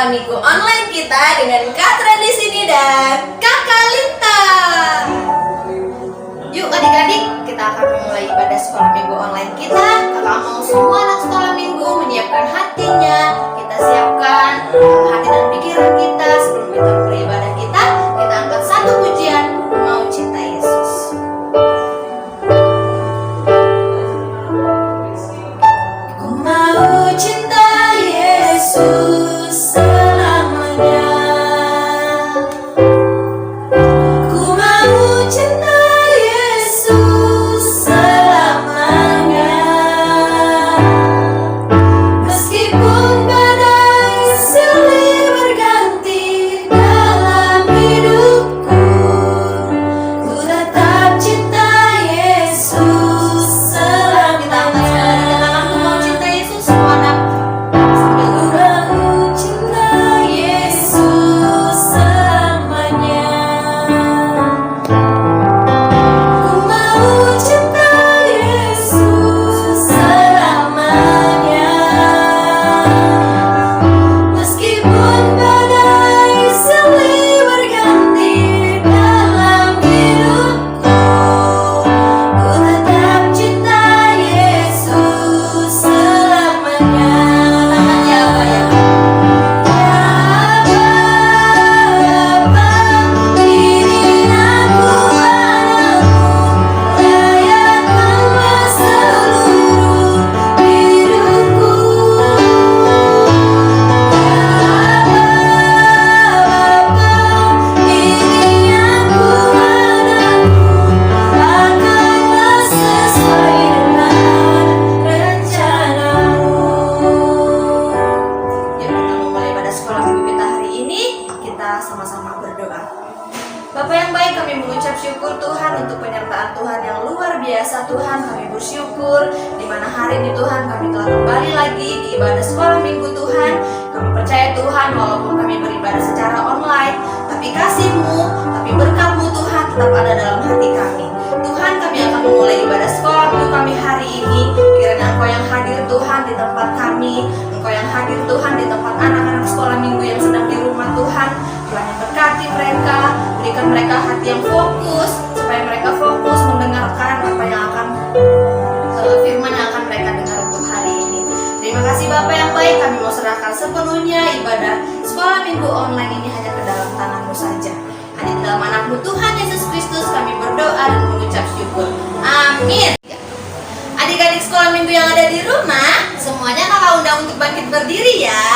sekolah minggu online kita dengan Kak Tren di sini dan Kakak Linta. Yuk adik-adik, kita akan memulai ibadah sekolah minggu online kita. Kakak mau semua anak sekolah minggu menyiapkan hatinya. Kita siapkan hati dan pikiran kita sebelum kita mulai ibadah kita. Kita angkat satu pujian, Mau Cinta Yesus. Ku mau cinta Yesus selamanya. Ku mau cinta Yesus selamanya. Meskipun badai silih berganti dalam hidupku, ku tetap cinta Yesus selamanya. Aku mau cinta Yesus semua anak. Ku cinta Yesus selamanya. Ku mau cinta Yesus selamanya. Meskipun badai silih berganti dalam hidupku, ku tetap cinta Yesus selamanya. Ya Bapa, pimpin aku anakmu, layakkanlah seluruh hidupku. Bapa, pimpin aku anakmu, lakukanlah sesuai dengan rencanamu. Yuk kita memulai pada sekolah minggu kita hari ini. Kita sama-sama berdoa. Bapa yang baik, kami mengucap syukur Tuhan untuk penyertaan Tuhan yang luar biasa. Tuhan, kami bersyukur di mana hari ini Tuhan kami telah kembali lagi di ibadah sekolah minggu Tuhan. Kami percaya Tuhan walaupun kami beribadah secara online, tapi kasih-Mu, tapi berkat-Mu Tuhan tetap ada dalam hati kami. Tuhan, kami akan memulai ibadah sekolah minggu kami hari ini. Kiranya Engkau yang hadir Tuhan di tempat kami, Engkau yang hadir Tuhan di tempat anak-anak sekolah minggu yang sedang di rumah Tuhan. Tuhan yang berkati mereka, berikan mereka hati yang fokus, supaya mereka fokus mendengarkan apa yang akan firman yang akan mereka dengar untuk hari ini. Terima kasih Bapa yang baik, kami mau serahkan sepenuhnya ibadah sekolah minggu online ini hanya ke dalam tangan-Mu saja. Hanya di dalam anak-Mu Tuhan Yesus Kristus kami berdoa dan mengucap syukur. Amin. Adik-adik sekolah minggu yang ada di rumah, semuanya kakak undang untuk bangkit berdiri ya.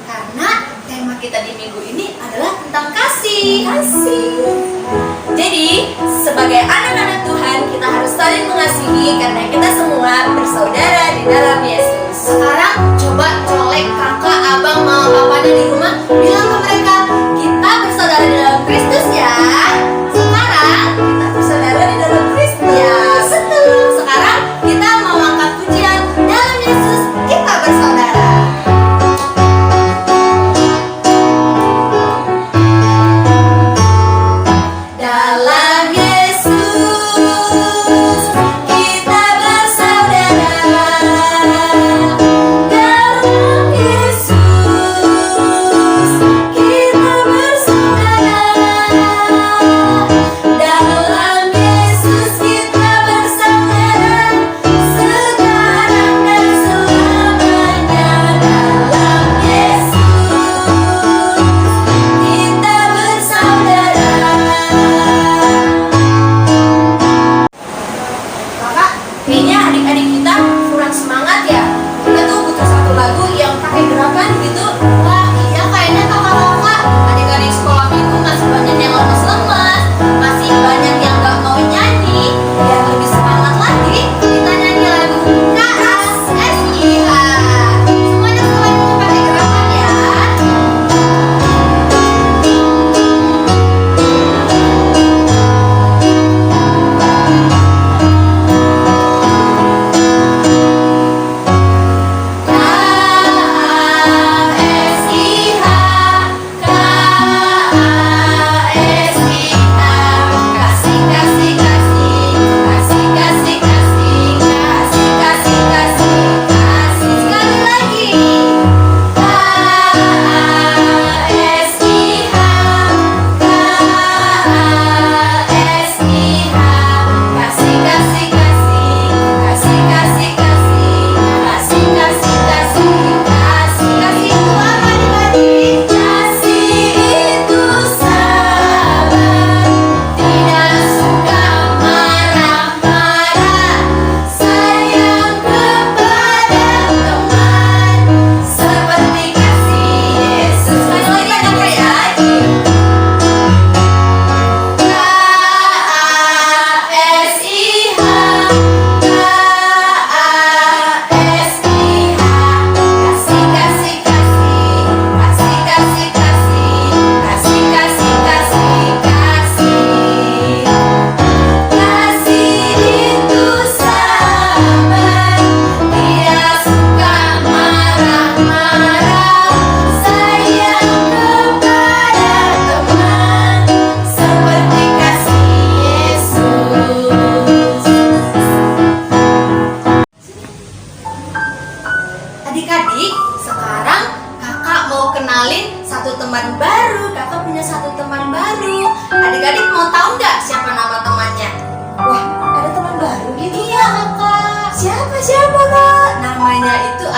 Karena tema kita di minggu ini adalah tentang kasih. Jadi, sebagai anak-anak Tuhan, kita harus saling mengasihi karena kita semua bersaudara di dalam Yesus. Sekarang coba colek kakak, abang, mama, papanya di rumah, bilang ke mereka, kita bersaudara di dalam Kristus ya. Sekarang kita bersaudara di dalam Kristus ya. Betul. Sekarang kita mau angkat pujian dalam Yesus kita bersaudara. Dalam Yesus kita bersaudara. Dalam Yesus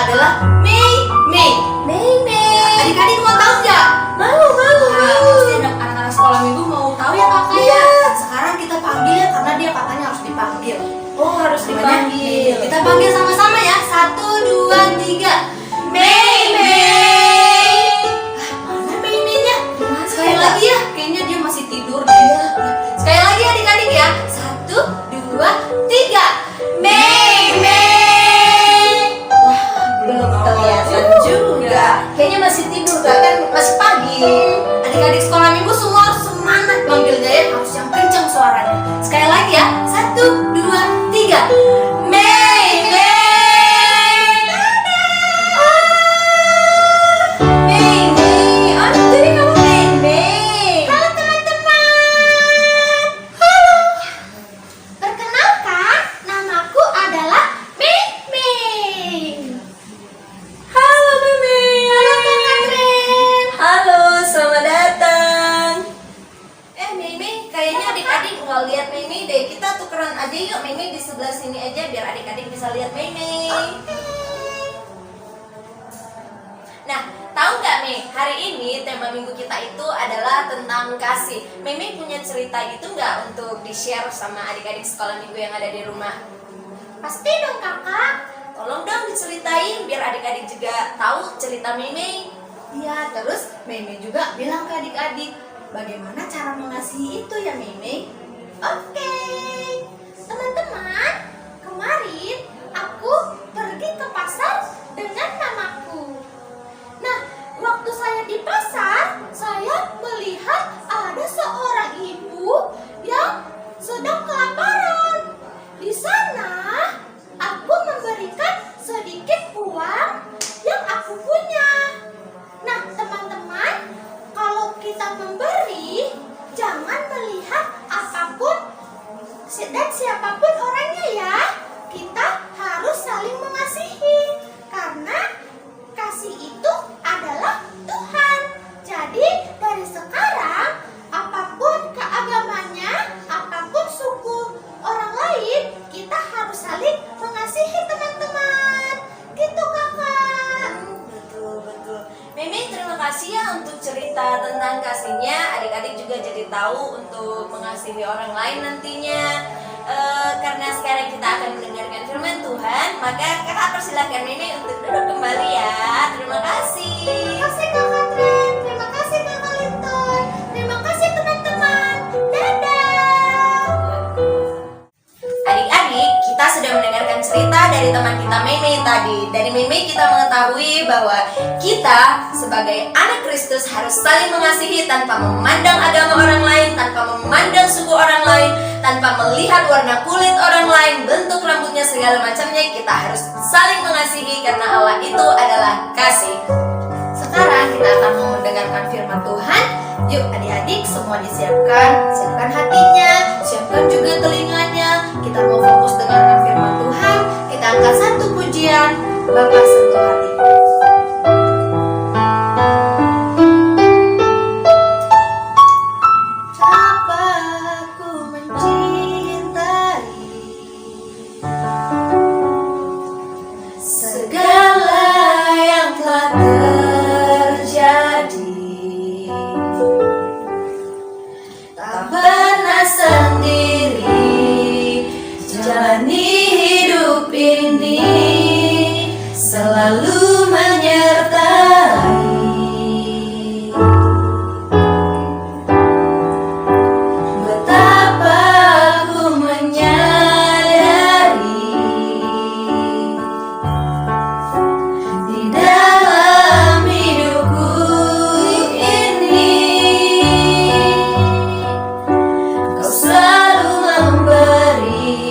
adalah Mei. Adik-adik mau tahu nggak? Mau. Pasti anak-anak sekolah minggu mau tahu ya kakak ya. Sekarang kita panggil ya karena dia katanya harus dipanggil. Oh, harus dipanggil. Kita panggil sama-sama ya. 1, 2, 3. Mei. Mana Mei-nya? Sekali lagi ya. Kayaknya dia masih tidur deh. Sekali lagi adik-adik ya. 1, 2, 3. Mei. Wah, belum kelihatan juga. Kayaknya masih tidur kan masih pagi. Adik-adik sekolah minggu semua harus semangat panggilnya ya. Harus yang kencang suaranya. Sekali lagi ya. 1, 2, 3. Mei. Jadi kamu Mei. Halo teman-teman. Halo. Perkenalkan, namaku adalah Mei. Halo Mei. Halo Kak Katrin. Halo, selamat datang. Mei, kayaknya adik-adik nggak lihat Mei deh. Kita tukeran aja yuk. Mei di sebelah sini aja biar adik-adik bisa lihat Mei. Nah, tahu nggak Mei? Hari ini tema minggu kita itu adalah tentang kasih. Mei punya cerita gitu nggak untuk di-share sama adik-adik sekolah minggu yang ada di rumah? Pasti dong kakak. Tolong dong diceritain biar adik-adik juga tahu cerita Mei. Iya, terus Mei juga bilang ke adik-adik bagaimana cara mengasihi itu ya Mei. Oke. Teman-teman, kemarin aku pergi ke pasar dengan mamaku. Nah, waktu saya di pasar, saya melihat ada seorang ibu yang sedang kelaparan. Di sana, aku memberikan sedikit uang yang aku punya. Nah, teman-teman, kalau kita memberi, jangan melihat apapun dan siapapun orangnya ya. Kita harus saling mengasihi karena kasih itu adalah Tuhan. Jadi dari sekarang, apapun keagamannya, apapun suku orang lain, kita harus saling mengasihi teman-teman. Gitu kakak. Betul. Mei terima kasih ya untuk cerita tentang kasihnya. Adik-adik juga jadi tahu untuk mengasihi orang lain nantinya. Karena sekarang kita akan mendengarkan firman Tuhan, maka kakak persilahkan Mei untuk duduk kembali ya. Terima kasih. Terima kasih Kak Katrin, terima kasih Kak Linton, terima kasih teman-teman. Dadah. Adik-adik, kita sudah mendengarkan cerita dari teman kita Mei tadi. Dari Mei kita mengetahui bahwa kita sebagai anak Kristus harus saling mengasihi tanpa memandang agama orang lain, tanpa memandang suku orang lain, tanpa melihat warna kulit orang lain, bentuk rambutnya, segala macamnya. Kita harus saling mengasihi karena Allah itu adalah kasih. Sekarang kita akan mendengarkan firman Tuhan. Yuk adik-adik semua siapkan hatinya, siapkan juga telinganya. Kita mau fokus dengarkan firman Tuhan. Kita angkat satu pujian, Bapa sentuh hatiku. Dapaku mencintai segala yang telah terjadi, tak pernah sendiri jalani hidup ini, selalu menyertai. Betapa aku menyadari di dalam hidupku ini, Kau selalu memberi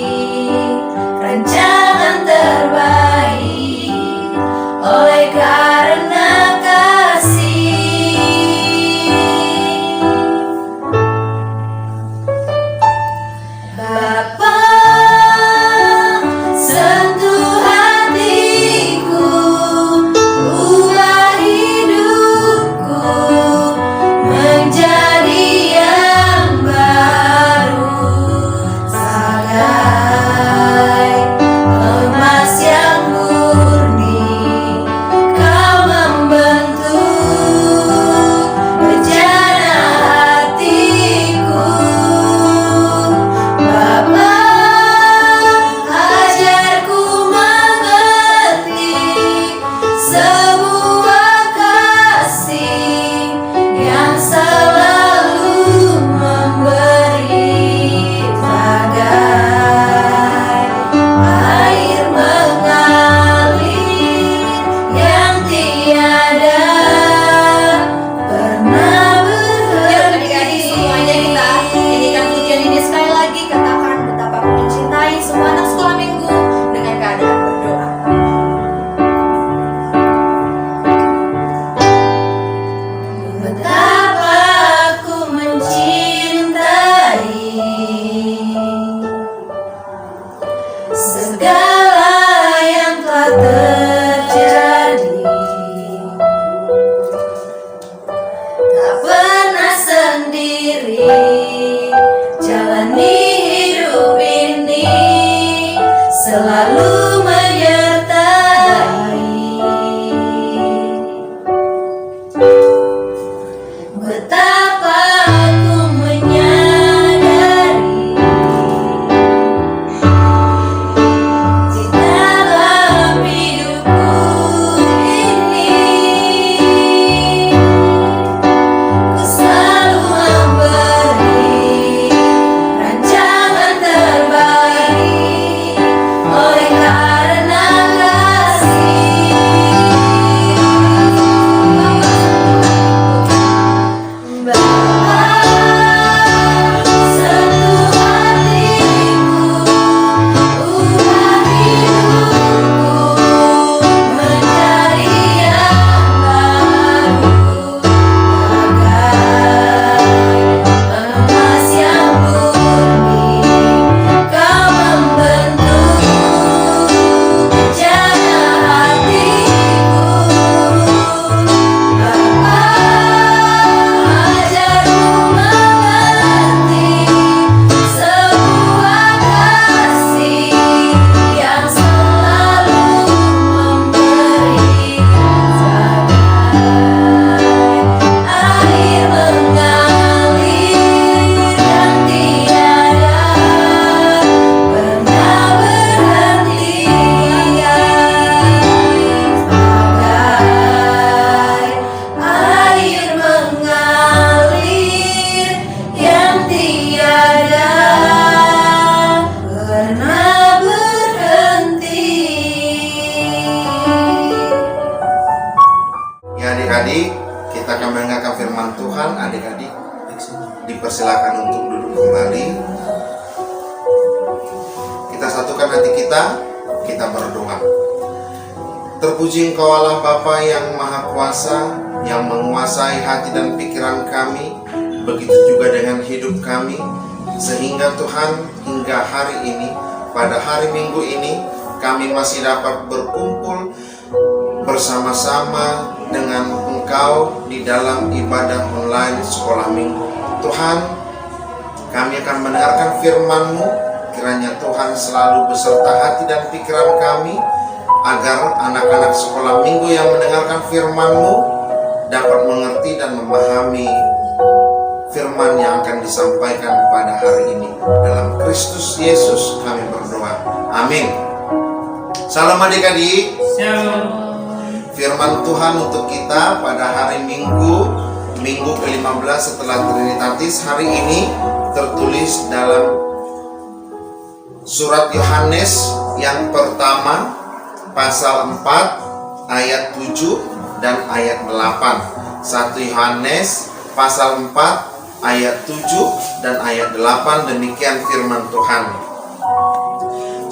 rancangan terbaik. Oh terjadi. Tak pernah sendiri jalani hidup ini, selalu menyertai. Betapa aku menyadari di dalam hidupku ini, ku selalu memberi rancangan terbaik oleh karena kasih. Adik-adik, kita akan mendengarkan firman Tuhan. Adik-adik dipersilakan untuk duduk kembali. Kita satukan hati kita berdoa. Terpuji Engkau Allah Bapa yang Maha Kuasa, yang menguasai hati dan pikiran kami, begitu juga dengan hidup kami, sehingga Tuhan hingga hari ini, pada hari Minggu ini, kami masih dapat berkumpul bersama-sama dengan Engkau di dalam ibadah online sekolah minggu. Tuhan, kami akan mendengarkan firman-Mu. Kiranya Tuhan selalu beserta hati dan pikiran kami, agar anak-anak sekolah minggu yang mendengarkan firman-Mu dapat mengerti dan memahami firman yang akan disampaikan pada hari ini. Dalam Kristus Yesus kami berdoa. Amin. Salam adik-adik. Firman Tuhan untuk kita pada hari Minggu ke-15 setelah Trinitatis hari ini tertulis dalam surat Yohanes yang pertama pasal 4 ayat 7 dan ayat 8. 1 Yohanes pasal 4 ayat 7 dan ayat 8, demikian firman Tuhan.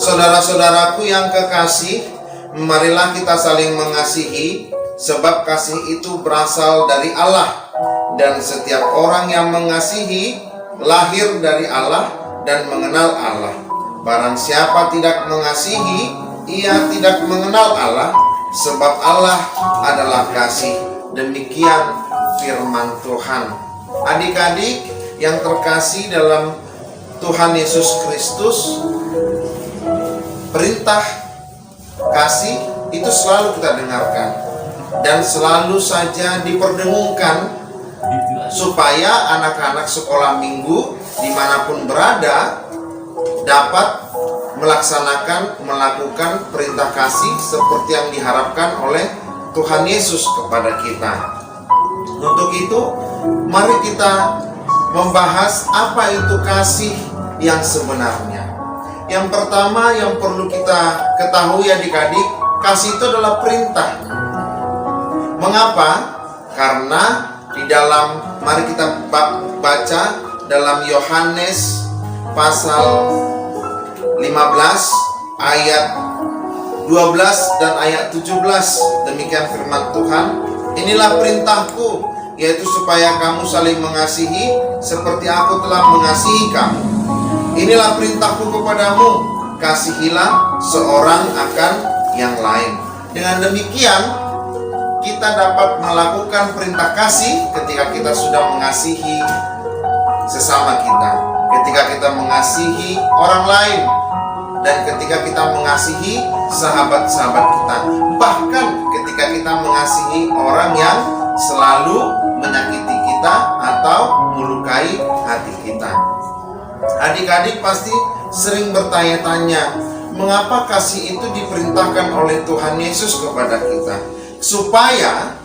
Saudara-saudaraku yang kekasih, marilah kita saling mengasihi, sebab kasih itu berasal dari Allah. Dan setiap orang yang mengasihi lahir dari Allah dan mengenal Allah. Barang siapa tidak mengasihi, ia tidak mengenal Allah, sebab Allah adalah kasih. Demikian firman Tuhan. Adik-adik yang terkasih dalam Tuhan Yesus Kristus, perintah kasih itu selalu kita dengarkan dan selalu saja diperdengungkan, supaya anak-anak sekolah minggu dimanapun berada dapat melakukan perintah kasih seperti yang diharapkan oleh Tuhan Yesus kepada kita. Untuk itu, mari kita membahas apa itu kasih yang sebenarnya. Yang pertama yang perlu kita ketahui adik-adik, kasih itu adalah perintah. Mengapa? Karena di dalam, mari kita baca dalam Yohanes pasal 15 ayat 12 dan ayat 17. Demikian firman Tuhan. Inilah perintahku, yaitu supaya kamu saling mengasihi seperti aku telah mengasihi kamu. Inilah perintahku kepadamu, kasihilah seorang akan yang lain. Dengan demikian, kita dapat melakukan perintah kasih ketika kita sudah mengasihi sesama kita, ketika kita mengasihi orang lain, dan ketika kita mengasihi sahabat-sahabat kita, bahkan ketika kita mengasihi orang yang selalu menyakiti kita atau melukai hati kita. Adik-adik pasti sering bertanya-tanya, mengapa kasih itu diperintahkan oleh Tuhan Yesus kepada kita? Supaya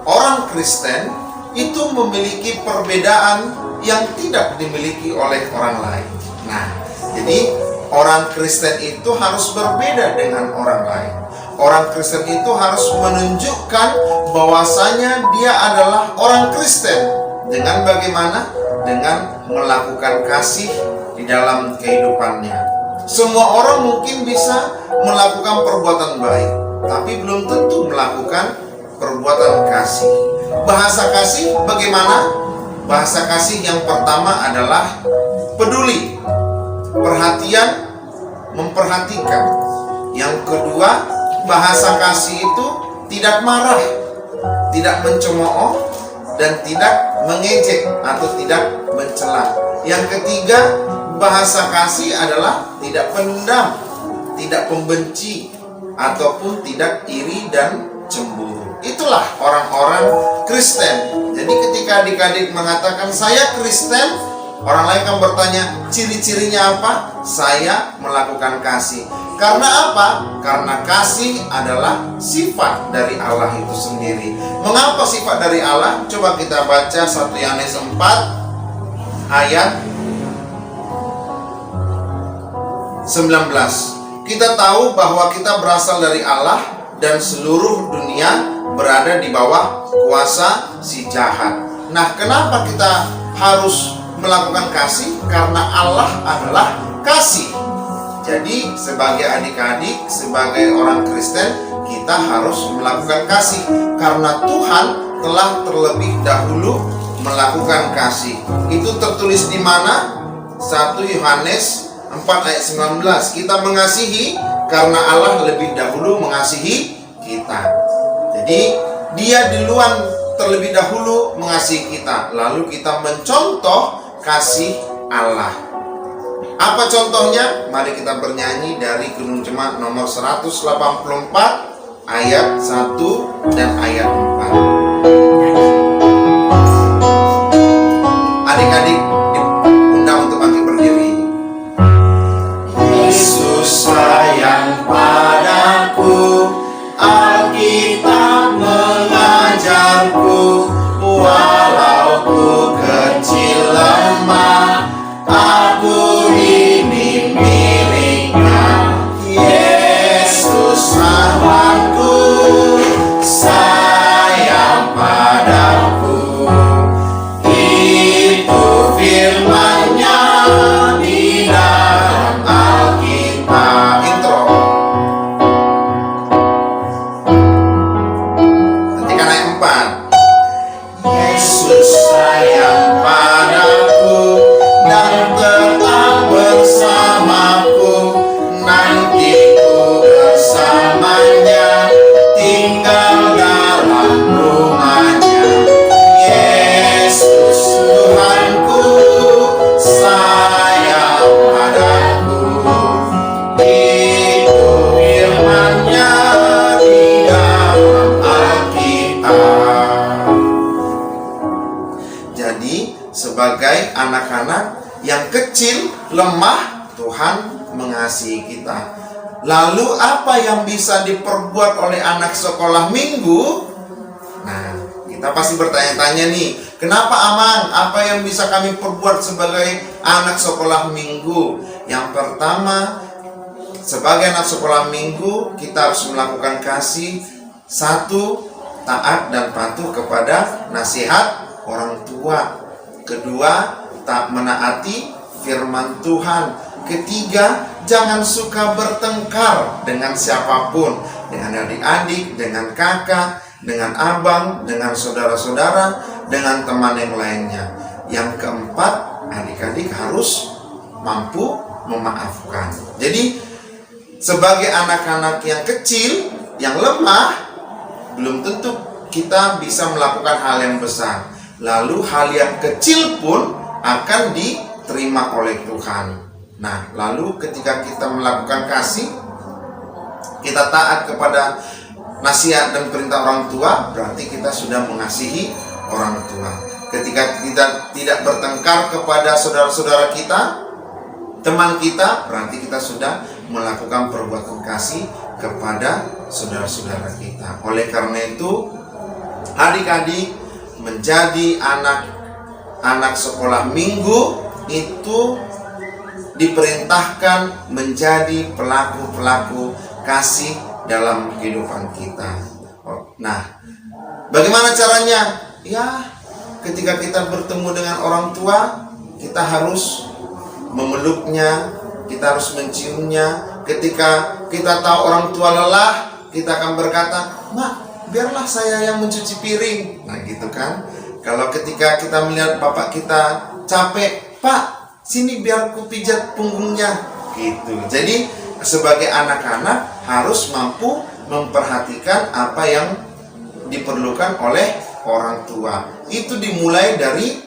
orang Kristen itu memiliki perbedaan yang tidak dimiliki oleh orang lain. Nah, jadi orang Kristen itu harus berbeda dengan orang lain. Orang Kristen itu harus menunjukkan bahwasanya dia adalah orang Kristen. Dengan bagaimana? Dengan melakukan kasih di dalam kehidupannya. Semua orang mungkin bisa melakukan perbuatan baik, tapi belum tentu melakukan perbuatan kasih. Bahasa kasih bagaimana? Bahasa kasih yang pertama adalah peduli, perhatian, memperhatikan. Yang kedua, bahasa kasih itu tidak marah, tidak mencemooh, dan tidak mengejek atau tidak mencela. Yang ketiga, bahasa kasih adalah tidak pendam, tidak pembenci, ataupun tidak iri dan cemburu. Itulah orang-orang Kristen. Jadi ketika adik-adik mengatakan saya Kristen, orang lain akan bertanya, ciri-cirinya apa? Saya melakukan kasih. Karena apa? Karena kasih adalah sifat dari Allah itu sendiri. Mengapa sifat dari Allah? Coba kita baca 1 Yohanes 4 ayat 19. Kita tahu bahwa kita berasal dari Allah dan seluruh dunia berada di bawah kuasa si jahat. Nah, kenapa kita harus melakukan kasih? Karena Allah adalah kasih. Jadi sebagai adik-adik, sebagai orang Kristen, kita harus melakukan kasih karena Tuhan telah terlebih dahulu melakukan kasih. Itu tertulis di mana? 1 Yohanes 4 ayat 19. Kita mengasihi karena Allah lebih dahulu mengasihi kita. Jadi dia duluan terlebih dahulu mengasihi kita, lalu kita mencontoh kasih Allah. Apa contohnya? Mari kita bernyanyi dari Gunung Jemaat nomor 184 ayat 1 dan ayat 4. Adik-adik diundang untuk bangkit berdiri. Yesus sayang padaku, Alkitab mengajarku, walau ku kecil lemah, aku ini miliknya. Yesus rahmatku, sayang padaku. Itu firman-Nya di dalam Alkitab. Intro. Ketika ayat 4. Yesus sayang padaku dan tetap bersamaku, nanti ku bersamanya, tinggal dalam rumahnya. Yesus Tuhanku, sayang padaku. Itu firman-Nya di dalam Alkitab. Jadi sebagai anak-anak yang kecil, lemah, Tuhan mengasihi kita. Lalu apa yang bisa diperbuat oleh anak sekolah minggu? Nah, kita pasti bertanya-tanya nih, kenapa Amang? Apa yang bisa kami perbuat sebagai anak sekolah minggu? Yang pertama, sebagai anak sekolah minggu, kita harus melakukan kasih. 1, taat dan patuh kepada nasihat orang tua. Kedua, tak menaati firman Tuhan. Ketiga, jangan suka bertengkar dengan siapapun, dengan adik-adik, dengan kakak, dengan abang, dengan saudara-saudara, dengan teman yang lainnya. Yang keempat, adik-adik harus mampu memaafkan. Jadi sebagai anak-anak yang kecil, yang lemah, belum tentu kita bisa melakukan hal yang besar. Lalu hal yang kecil pun akan diterima oleh Tuhan. Nah, lalu ketika kita melakukan kasih, kita taat kepada nasihat dan perintah orang tua, berarti kita sudah mengasihi orang tua. Ketika kita tidak bertengkar kepada saudara-saudara kita, teman kita, berarti kita sudah melakukan perbuatan kasih kepada saudara-saudara kita. Oleh karena itu, adik-adik menjadi anak sekolah minggu itu diperintahkan menjadi pelaku-pelaku kasih dalam kehidupan kita. Nah, bagaimana caranya? Ya, ketika kita bertemu dengan orang tua, kita harus memeluknya, kita harus menciumnya. Ketika kita tahu orang tua lelah, kita akan berkata, "Mak, biarlah saya yang mencuci piring." Nah, gitu kan. Kalau ketika kita melihat bapak kita capek, "Pak, sini biar ku pijat punggungnya." Gitu. Jadi sebagai anak-anak harus mampu memperhatikan apa yang diperlukan oleh orang tua. Itu dimulai dari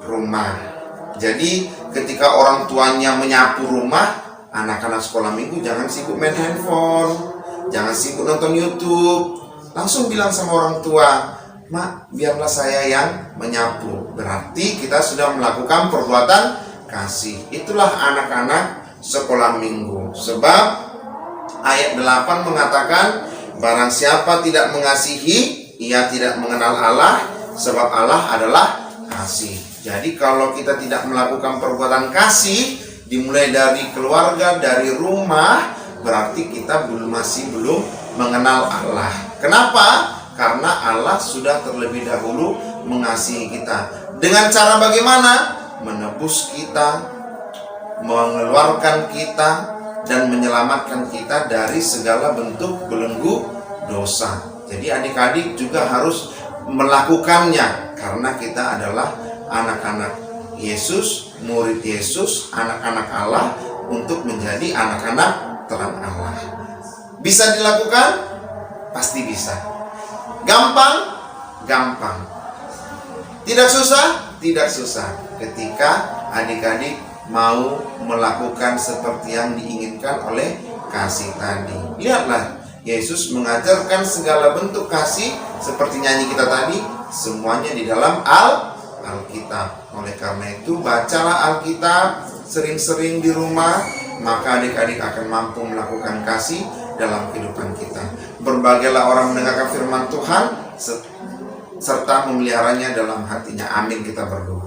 rumah. Jadi ketika orang tuanya menyapu rumah, anak-anak sekolah minggu jangan sibuk main handphone, jangan sibuk nonton YouTube. Langsung bilang sama orang tua, "Mak, biarlah saya yang menyapu." Berarti kita sudah melakukan perbuatan kasih. Itulah anak-anak sekolah minggu. Sebab ayat 8 mengatakan, barang siapa tidak mengasihi, ia tidak mengenal Allah, sebab Allah adalah kasih. Jadi kalau kita tidak melakukan perbuatan kasih, dimulai dari keluarga, dari rumah, berarti kita masih belum mengenal Allah. Kenapa? Karena Allah sudah terlebih dahulu mengasihi kita. Dengan cara bagaimana? Menebus kita, mengeluarkan kita, dan menyelamatkan kita dari segala bentuk belenggu dosa. Jadi adik-adik juga harus melakukannya, karena kita adalah anak-anak Yesus, murid Yesus, anak-anak Allah, untuk menjadi anak-anak terang Allah. Bisa dilakukan? Pasti bisa. Gampang? Gampang. Tidak susah? Tidak susah. Ketika adik-adik mau melakukan seperti yang diinginkan oleh kasih tadi. Lihatlah, Yesus mengajarkan segala bentuk kasih seperti nyanyi kita tadi, semuanya di dalam Alkitab. Oleh karena itu, bacalah Alkitab sering-sering di rumah, maka adik-adik akan mampu melakukan kasih dalam kehidupan kita. Berbagailah orang mendengarkan firman Tuhan serta memeliharanya dalam hatinya. Amin, kita berdoa.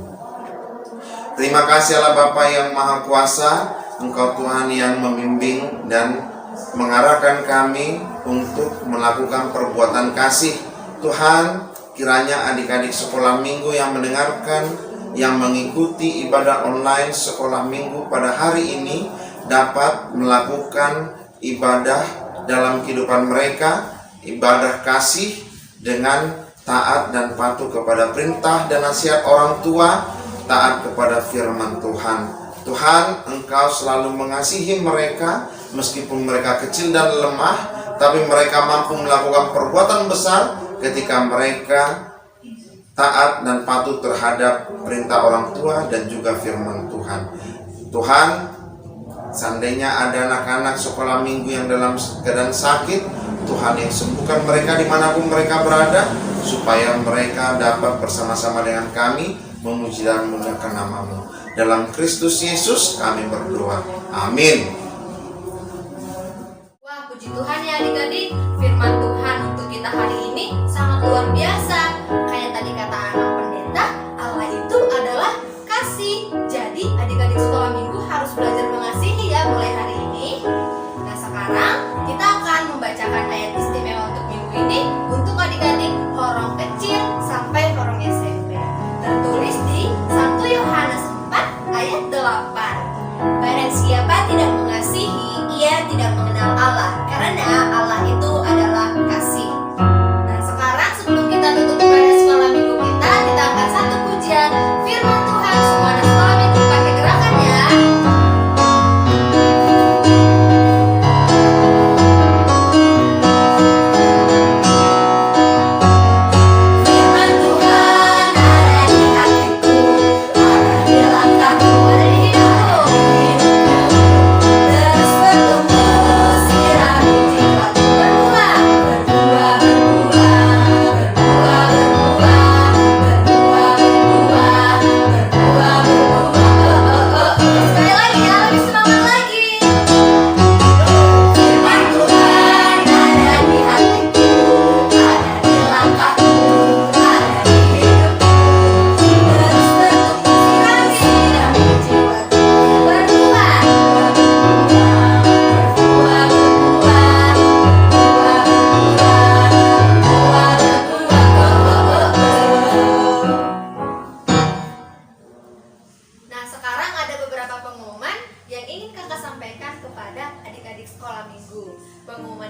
Terima kasih Allah Bapa yang Maha Kuasa, Engkau Tuhan yang membimbing dan mengarahkan kami untuk melakukan perbuatan kasih. Tuhan, kiranya adik-adik sekolah minggu yang mendengarkan, yang mengikuti ibadah online sekolah minggu pada hari ini dapat melakukan ibadah dalam kehidupan mereka, ibadah kasih dengan taat dan patuh kepada perintah dan nasihat orang tua, taat kepada firman Tuhan. Tuhan, Engkau selalu mengasihi mereka meskipun mereka kecil dan lemah, tapi mereka mampu melakukan perbuatan besar ketika mereka taat dan patuh terhadap perintah orang tua dan juga firman Tuhan. Tuhan, seandainya ada anak-anak sekolah minggu yang dalam keadaan sakit, Tuhan yang sembuhkan mereka dimanapun mereka berada, supaya mereka dapat bersama-sama dengan kami memuji dan memuliakan nama-Mu. Dalam Kristus Yesus kami berdoa. Amin. Wah, puji Tuhan ya adik-adik, firman Tuhan untuk kita hari ini sangat luar biasa. Kayak tadi kata anak pendeta, Allah itu adalah kasih. Jadi adik-adik sekolah minggu harus belajar mengasihi ya mulai hari ini. Nah, sekarang kita akan membacakan ayat istimewa untuk minggu ini untuk adik-adik horong kecil sampai horong SMP. Tertulis di 1 Yohanes 4 ayat 8. Barang siapa tidak mengasihi, ia tidak mengenal Allah, karena Allah itu adalah kasih. Nah, sekarang sebelum kita tutup ibadah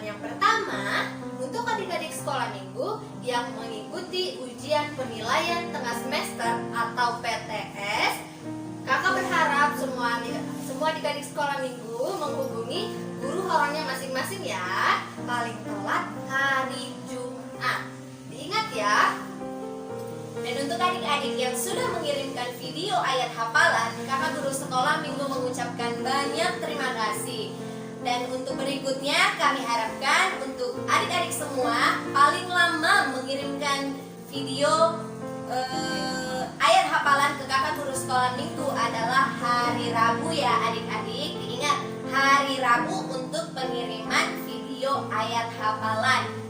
Dan yang pertama, untuk adik-adik sekolah minggu yang mengikuti ujian penilaian tengah semester atau PTS, kakak berharap semua adik-adik sekolah minggu menghubungi guru horonnya masing-masing ya, paling telat hari Jumat. Diingat ya. Dan untuk adik-adik yang sudah mengirimkan video ayat hafalan, kakak guru sekolah minggu mengucapkan banyak terima kasih. Dan untuk berikutnya kami harapkan untuk adik-adik semua paling lama mengirimkan video ayat hafalan ke kakak guru sekolah minggu adalah hari Rabu ya adik-adik. Diingat, hari Rabu untuk pengiriman video ayat hafalan.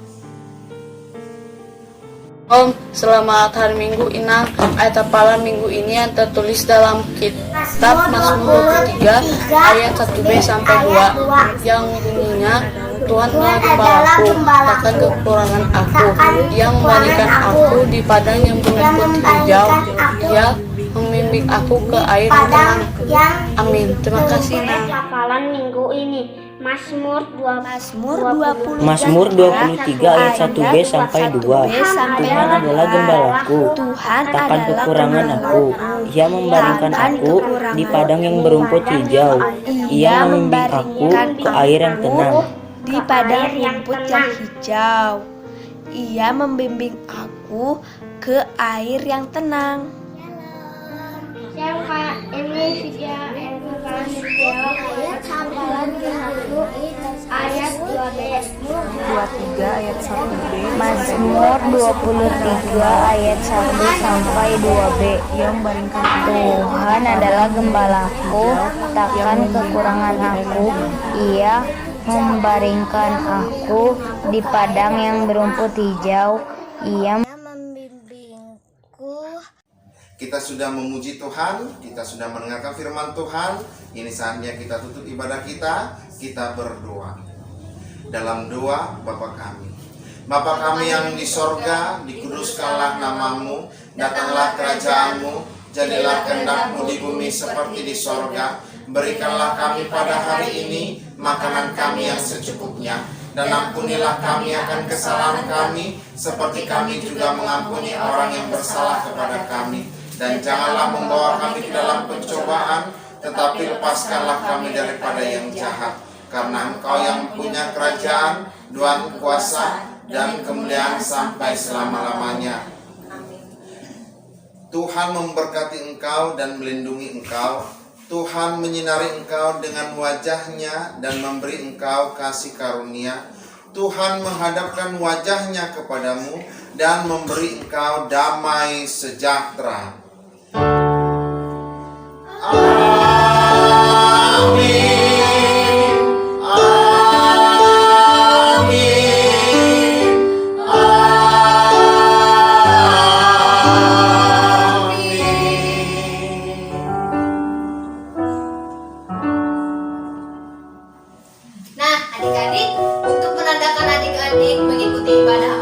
Om, selamat hari Minggu Inang. Ayat hafalan minggu ini yang tertulis dalam kitab Mazmur 23 ayat 1b sampai 2 yang bunyinya, Tuhan adalah gembalaku, takkan kekurangan aku. Ia memberikan aku di padang yang berumput hijau. Ia membimbing aku ke air yang tenang. Amin. Terima kasih. Ayat hafalan minggu ini Mazmur 23 ayat 1b sampai 2. Tuhan adalah gembalaku, takkan kekurangan aku. Ia membaringkan aku di padang yang berumput hijau. Ia membimbing aku ke air yang tenang. Di padang rumput yang hijau, Ia membimbing aku ke air yang tenang. Ini video ayat 2b. 23 ayat 1b. Mazmur 23 ayat 1 sampai 2b. Ia membaringkan Tuhan adalah gembalaku, takkan kekurangan aku. Ia membaringkan aku di padang yang berumput hijau. Ia membimbingku. Kita sudah memuji Tuhan, kita sudah mendengarkan firman Tuhan. Ini saatnya kita tutup ibadah kita berdoa. Dalam doa, Bapa kami. Bapa kami yang di sorga, dikuduskanlah namamu, datanglah kerajaanmu, jadilah kehendak-mu di bumi seperti di sorga. Berikanlah kami pada hari ini makanan kami yang secukupnya, dan ampunilah kami akan kesalahan kami, seperti kami juga mengampuni orang yang bersalah kepada kami. Dan janganlah membawa kami ke dalam pencobaan, tetapi lepaskanlah kami daripada yang jahat. Karena Engkau yang punya kerajaan, dan kuasa, dan kemuliaan sampai selama-lamanya. Tuhan memberkati engkau dan melindungi engkau. Tuhan menyinari engkau dengan wajahnya dan memberi engkau kasih karunia. Tuhan menghadapkan wajahnya kepadamu dan memberi engkau damai sejahtera. Amin. Amin. Nah, adik-adik, untuk menandakan adik-adik mengikuti ibadah